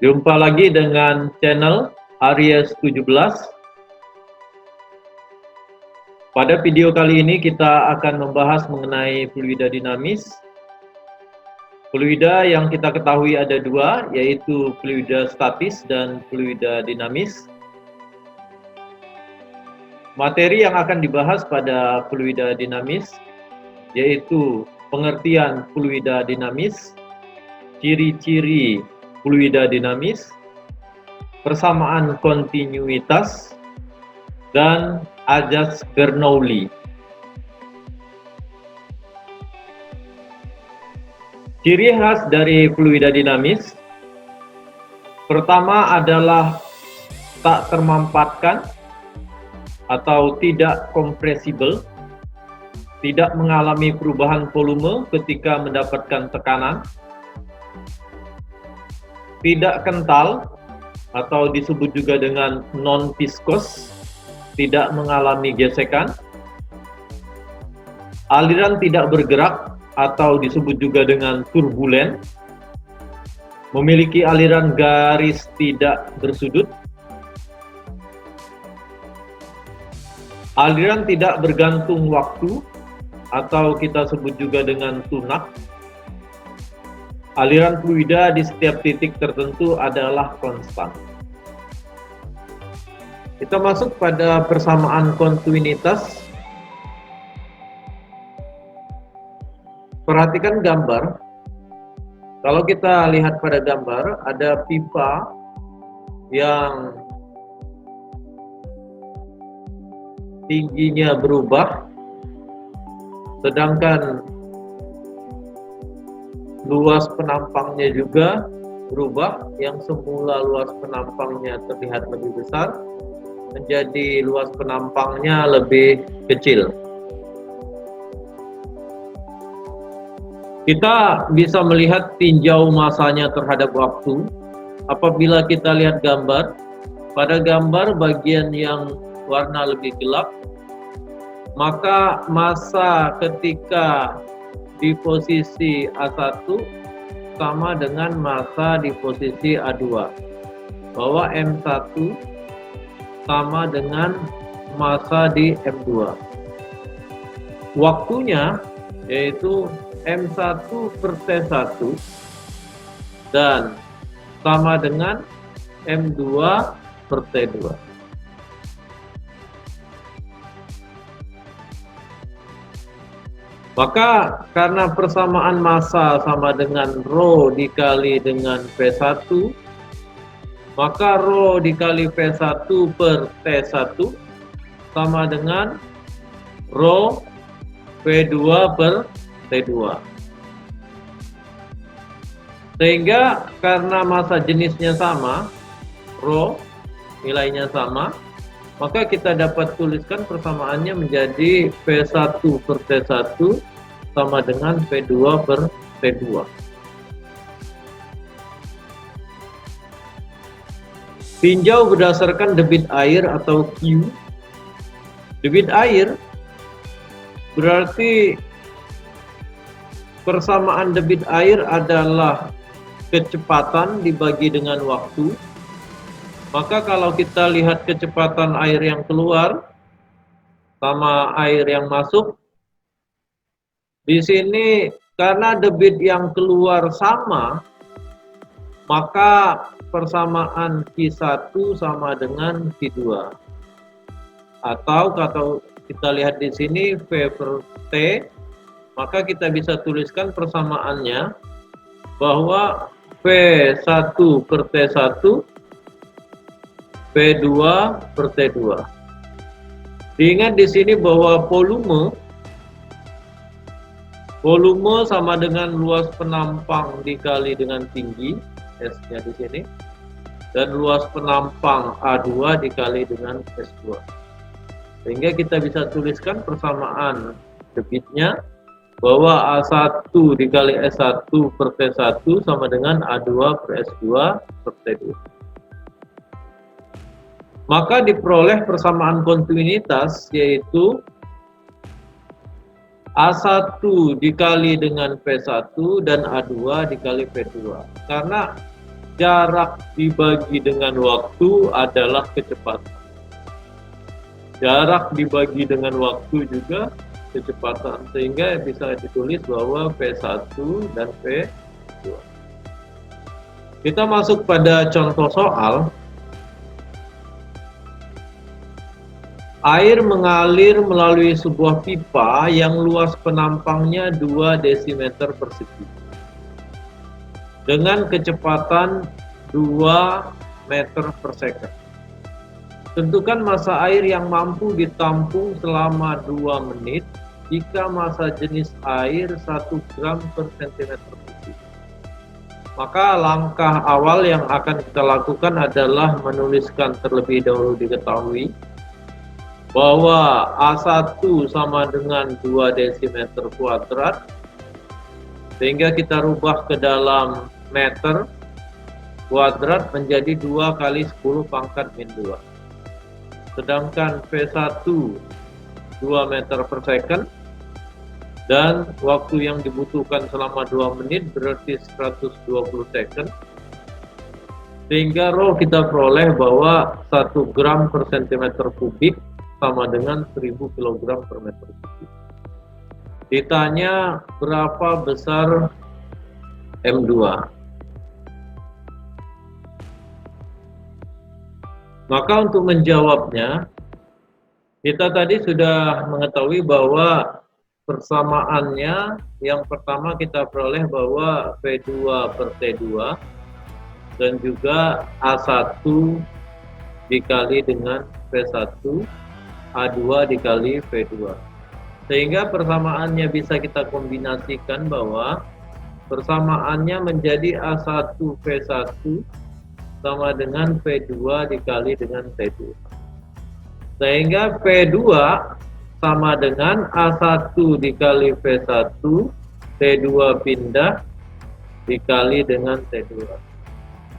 Jumpa lagi dengan channel Aries 17. Pada video kali ini kita akan membahas mengenai fluida dinamis. Fluida yang kita ketahui ada dua, yaitu fluida statis dan fluida dinamis. Materi yang akan dibahas pada fluida dinamis yaitu pengertian fluida dinamis, ciri-ciri fluida dinamis, persamaan kontinuitas, dan ajas Bernoulli. Ciri khas dari fluida dinamis pertama adalah tak termampatkan atau tidak kompresibel, tidak mengalami perubahan volume ketika mendapatkan tekanan, tidak kental atau disebut juga dengan non-viskos, tidak mengalami gesekan, aliran tidak bergerak atau disebut juga dengan turbulen, memiliki aliran garis tidak bersudut, aliran tidak bergantung waktu atau kita sebut juga dengan tunak. Aliran fluida di setiap titik tertentu adalah konstan. Kita masuk pada persamaan kontinuitas. Perhatikan gambar. Kalau kita lihat pada gambar, ada pipa yang tingginya berubah, sedangkan luas penampangnya juga berubah. Yang semula luas penampangnya terlihat lebih besar, menjadi luas penampangnya lebih kecil. Kita bisa melihat tinjau masanya terhadap waktu. Apabila kita lihat gambar, pada gambar bagian yang warna lebih gelap, maka masa ketika di posisi A1 sama dengan masa di posisi A2, bahwa M1 sama dengan masa di M2. Waktunya yaitu M1 per T1 dan sama dengan M2 per T2. Maka karena persamaan massa sama dengan Rho dikali dengan P1, maka Rho dikali P1 per T1 sama dengan Rho P2 per T2. Sehingga karena massa jenisnya sama, Rho nilainya sama, maka kita dapat tuliskan persamaannya menjadi P1 per T1 sama dengan P2 per T2. Tinjau berdasarkan debit air atau Q. Debit air berarti persamaan debit air adalah kecepatan dibagi dengan waktu. Maka kalau kita lihat kecepatan air yang keluar sama air yang masuk, di sini karena debit yang keluar sama, maka persamaan Q1 sama dengan Q2. Atau kalau kita lihat di sini V per T, maka kita bisa tuliskan persamaannya bahwa V1 per T1 P2 per T2. Diingat di sini bahwa volume sama dengan luas penampang dikali dengan tinggi, S-nya di sini, dan luas penampang A2 dikali dengan S2. Sehingga kita bisa tuliskan persamaan debitnya bahwa A1 dikali S1 per T1 sama dengan A2 per S2 per T2. Maka diperoleh persamaan kontinuitas yaitu A1 dikali dengan P1 dan A2 dikali P2. Karena jarak dibagi dengan waktu adalah kecepatan. Jarak dibagi dengan waktu juga kecepatan, sehingga bisa ditulis bahwa V1 dan V2. Kita masuk pada contoh soal. Air mengalir melalui sebuah pipa yang luas penampangnya 2 desimeter persegi dengan kecepatan 2 meter per second. Tentukan massa air yang mampu ditampung selama 2 menit jika massa jenis air 1 gram per cm kubik. Maka langkah awal yang akan kita lakukan adalah menuliskan terlebih dahulu diketahui bahwa A1 sama dengan 2 desimeter kuadrat, sehingga kita rubah ke dalam meter kuadrat menjadi 2 kali 10 pangkat min 2. Sedangkan V1 2 meter per second, dan waktu yang dibutuhkan selama 2 menit berarti 120 second, sehingga rho kita peroleh bahwa 1 gram per cm kubik sama dengan 1000 kg per meter kubik. Ditanya berapa besar M2. Maka untuk menjawabnya, kita tadi sudah mengetahui bahwa persamaannya yang pertama kita peroleh bahwa V2 per T2 dan juga A1 dikali dengan V1, A2 dikali V2. Sehingga persamaannya bisa kita kombinasikan bahwa persamaannya menjadi A1 V1 sama dengan V2 dikali dengan T2. Sehingga V2 sama dengan A1 dikali V1, T2 pindah dikali dengan T2.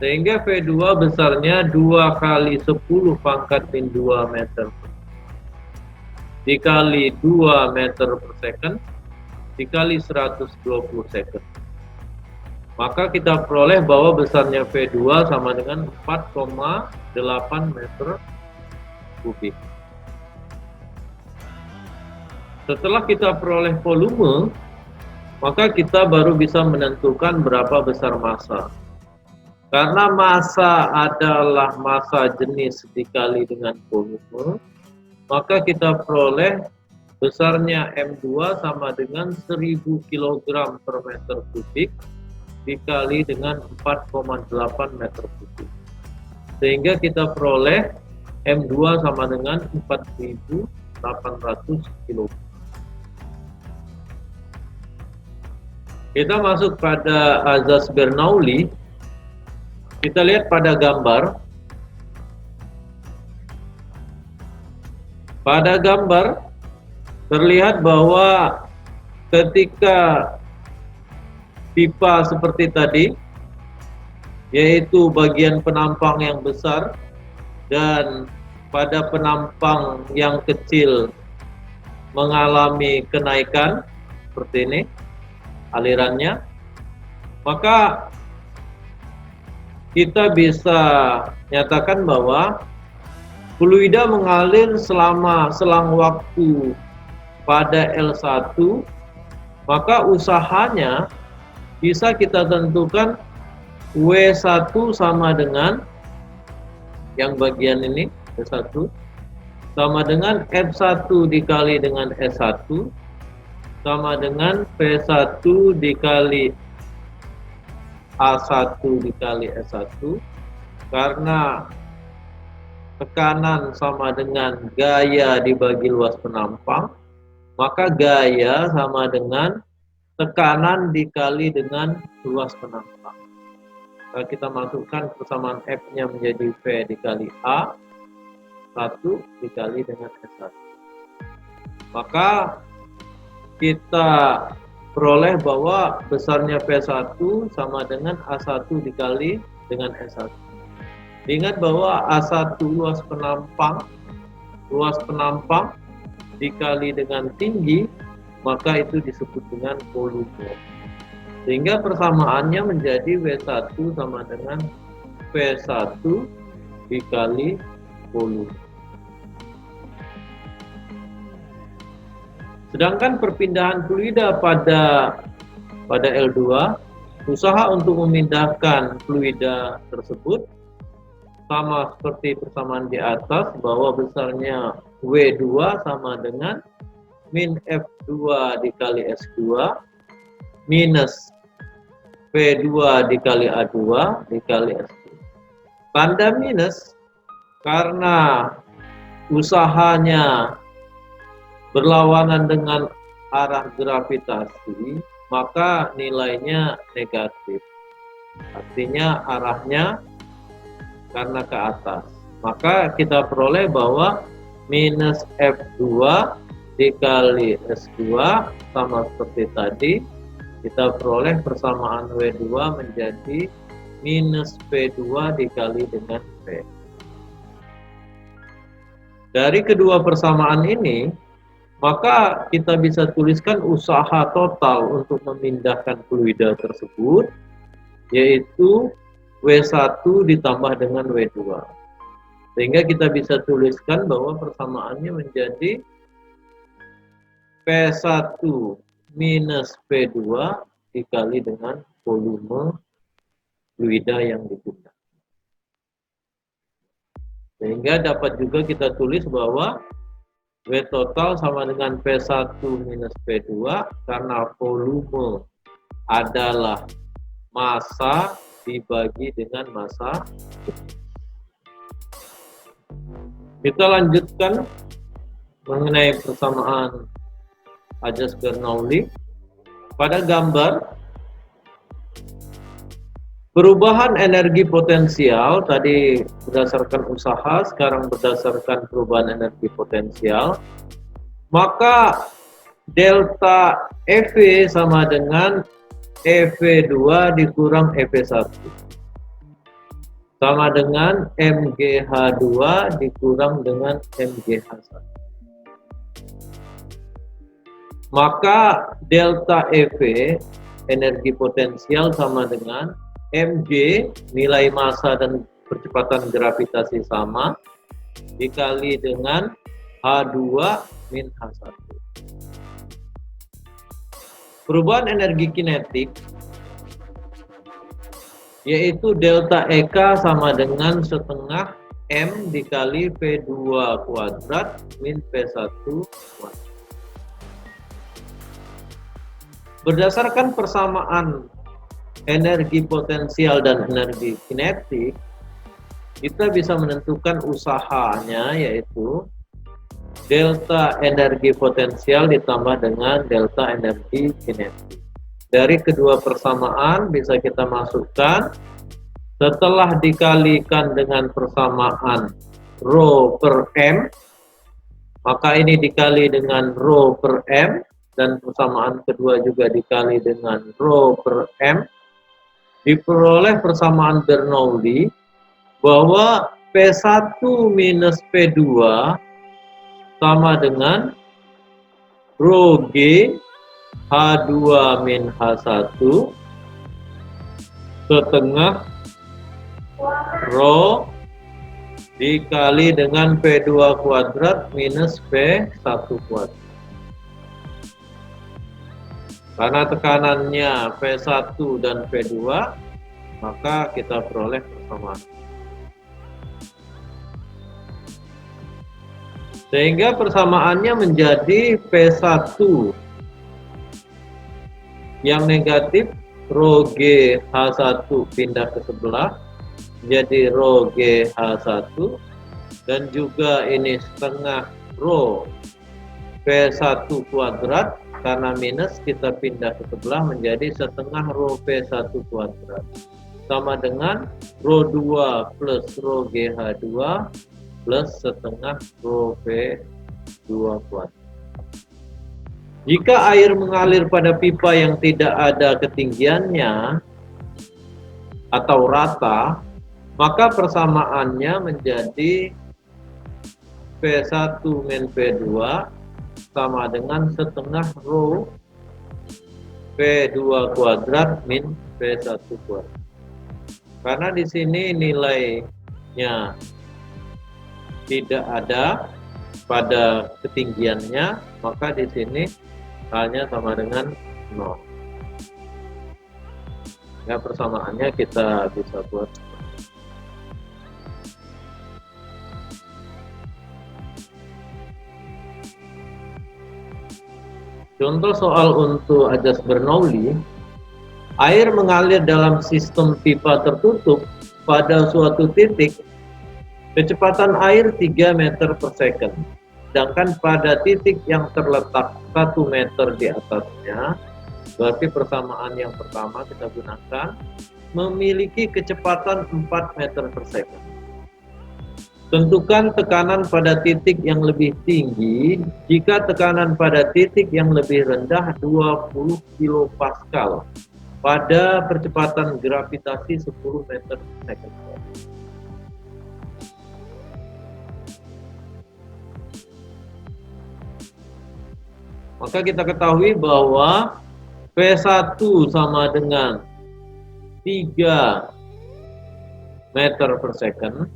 Sehingga V2 besarnya 2 kali 10 pangkat min 2 meter dikali 2 meter per second dikali 120 second. Maka kita peroleh bahwa besarnya V2 sama dengan 4,8 meter kubik. Setelah kita peroleh volume, maka kita baru bisa menentukan berapa besar massa. Karena massa adalah massa jenis dikali dengan volume, maka kita peroleh besarnya M2 sama dengan 1000 kg per meter kubik dikali dengan 4,8 meter kubik. Sehingga kita peroleh M2 sama dengan 4800 kg. Kita masuk pada azas Bernoulli. Kita lihat pada gambar. Pada gambar terlihat bahwa ketika pipa seperti tadi, yaitu bagian penampang yang besar dan pada penampang yang kecil mengalami kenaikan seperti ini alirannya, maka kita bisa nyatakan bahwa fluida mengalir selama selang waktu pada L1, maka usahanya bisa kita tentukan W1 sama dengan yang bagian ini, W1 sama dengan F1 dikali dengan S1 sama dengan V1 dikali A1 dikali S1, karena tekanan sama dengan gaya dibagi luas penampang, maka gaya sama dengan tekanan dikali dengan luas penampang. Kalau kita masukkan persamaan F-nya menjadi V dikali A, 1 dikali dengan S1. Maka kita peroleh bahwa besarnya V1 sama dengan A1 dikali dengan S1. Ingat bahwa A1 luas penampang dikali dengan tinggi, maka itu disebut dengan volume. Sehingga persamaannya menjadi W1 sama dengan V1 dikali volume. Sedangkan perpindahan fluida pada L2, usaha untuk memindahkan fluida tersebut sama seperti persamaan di atas, bahwa besarnya W2 sama dengan min F2 dikali S2 minus V2 dikali A2 dikali S2. Tanda minus karena usahanya berlawanan dengan arah gravitasi, maka nilainya negatif. Artinya arahnya karena ke atas. Maka kita peroleh bahwa minus F2 dikali S2 sama seperti tadi. Kita peroleh persamaan W2 menjadi minus V2 dikali dengan V. Dari kedua persamaan ini, maka kita bisa tuliskan usaha total untuk memindahkan fluida tersebut, yaitu W1 ditambah dengan W2. Sehingga kita bisa tuliskan bahwa persamaannya menjadi P1 minus P2 dikali dengan volume fluida yang dipindah. Sehingga dapat juga kita tulis bahwa W total sama dengan P1 minus P2 karena volume adalah massa dibagi dengan massa. Kita lanjutkan mengenai persamaan Ajaz-Bernoulli. Pada gambar perubahan energi potensial tadi berdasarkan usaha, sekarang berdasarkan perubahan energi potensial, maka delta EV sama dengan EV2 dikurang EV1 sama dengan MGH2 dikurang dengan MGH1. Maka delta EV energi potensial sama dengan mg nilai massa dan percepatan gravitasi sama dikali dengan H2 min H1. Perubahan energi kinetik yaitu delta EK sama dengan setengah M dikali V2 kuadrat min V1 kuadrat. Berdasarkan persamaan energi potensial dan energi kinetik, kita bisa menentukan usahanya, yaitu delta energi potensial ditambah dengan delta energi kinetik. Dari kedua persamaan bisa kita masukkan, setelah dikalikan dengan persamaan rho per m, maka ini dikali dengan rho per m, dan persamaan kedua juga dikali dengan rho per m, diperoleh persamaan Bernoulli bahwa P1 minus P2 sama dengan rho G H2 min H1 setengah rho dikali dengan P2 kuadrat minus P1 kuadrat. Karena tekanannya P1 dan P2, maka kita peroleh persamaan. Sehingga persamaannya menjadi P1 yang negatif, rho G H1 pindah ke sebelah, jadi rho G H1, dan juga ini setengah rho P1 kuadrat, karena minus kita pindah ke sebelah menjadi setengah rho P1 kuadrat sama dengan rho 2 plus rho GH2 plus setengah rho P2 kuadrat. Jika air mengalir pada pipa yang tidak ada ketinggiannya atau rata, maka persamaannya menjadi P1 min P2 sama dengan setengah rho P2 kuadrat min P1 kuadrat. Karena di sini nilainya tidak ada pada ketinggiannya, maka di sini H-nya sama dengan 0. Ya, persamaannya kita bisa buat. Contoh soal untuk ajas Bernoulli, air mengalir dalam sistem pipa tertutup pada suatu titik, kecepatan air 3 meter per second. Sedangkan pada titik yang terletak 1 meter di atasnya, berarti persamaan yang pertama kita gunakan, memiliki kecepatan 4 meter per second. Tentukan tekanan pada titik yang lebih tinggi jika tekanan pada titik yang lebih rendah 20 kilopascal pada percepatan gravitasi 10 meter per second. Maka kita ketahui bahwa P1 sama dengan 3 meter per second,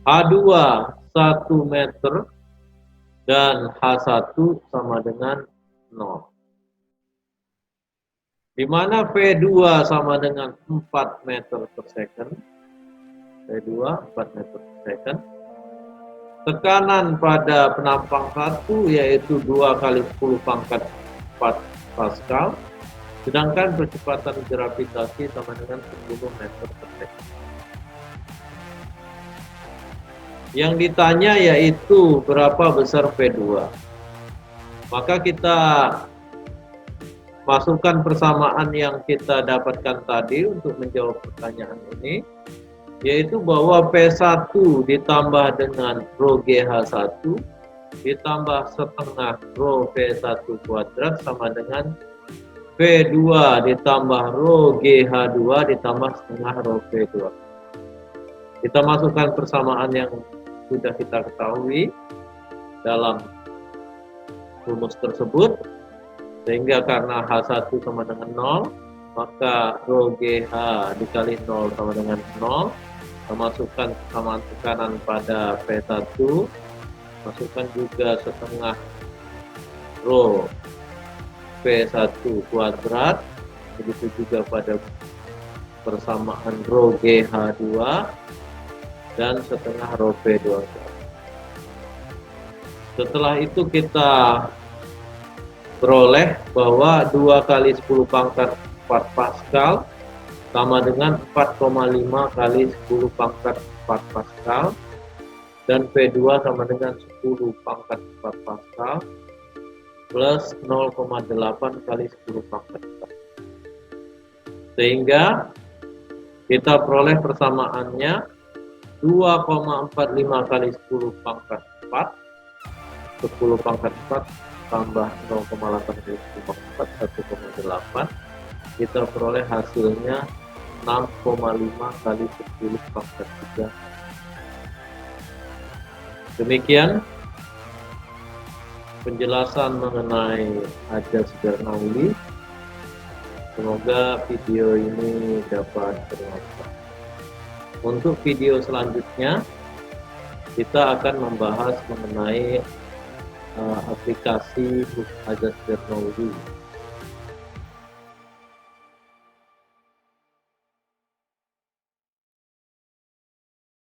H2 1 meter, dan H1 sama dengan 0. Di mana P2 sama dengan 4 meter per second, P2 4 meter per second. Tekanan pada penampang 1 yaitu 2 kali 10 pangkat 4 Pascal, sedangkan percepatan gravitasi sama dengan 10 meter per second. Yang ditanya yaitu berapa besar P2. Maka kita masukkan persamaan yang kita dapatkan tadi untuk menjawab pertanyaan ini, yaitu bahwa P1 ditambah dengan rho GH1 ditambah setengah rho P1 kuadrat sama dengan P2 ditambah rho GH2 ditambah setengah rho P2. Kita masukkan persamaan yang sudah kita ketahui dalam rumus tersebut, sehingga karena H1 sama dengan 0, maka rho GH dikali 0 sama dengan 0. Kita masukkan persamaan tekanan pada P1, masukkan juga setengah rho P1 kuadrat, begitu juga pada persamaan rho GH2 dan setengah rho P2. Setelah itu kita peroleh bahwa 2 kali 10 pangkat 4 Pascal sama dengan 4,5 kali 10 pangkat 4 Pascal, dan P2 sama dengan 10 pangkat 4 Pascal plus 0,8 kali 10 pangkat 4. Sehingga kita peroleh persamaannya 2,45 kali 10 pangkat 4, 10 pangkat 4 tambah 0,8 kali 10 pangkat 4, 1,8. Kita peroleh hasilnya 6,5 kali 10 pangkat 3. Demikian penjelasan mengenai ajas Bernoulli. Semoga video ini dapat bermanfaat. Untuk video selanjutnya kita akan membahas mengenai aplikasi ajas Bernoulli.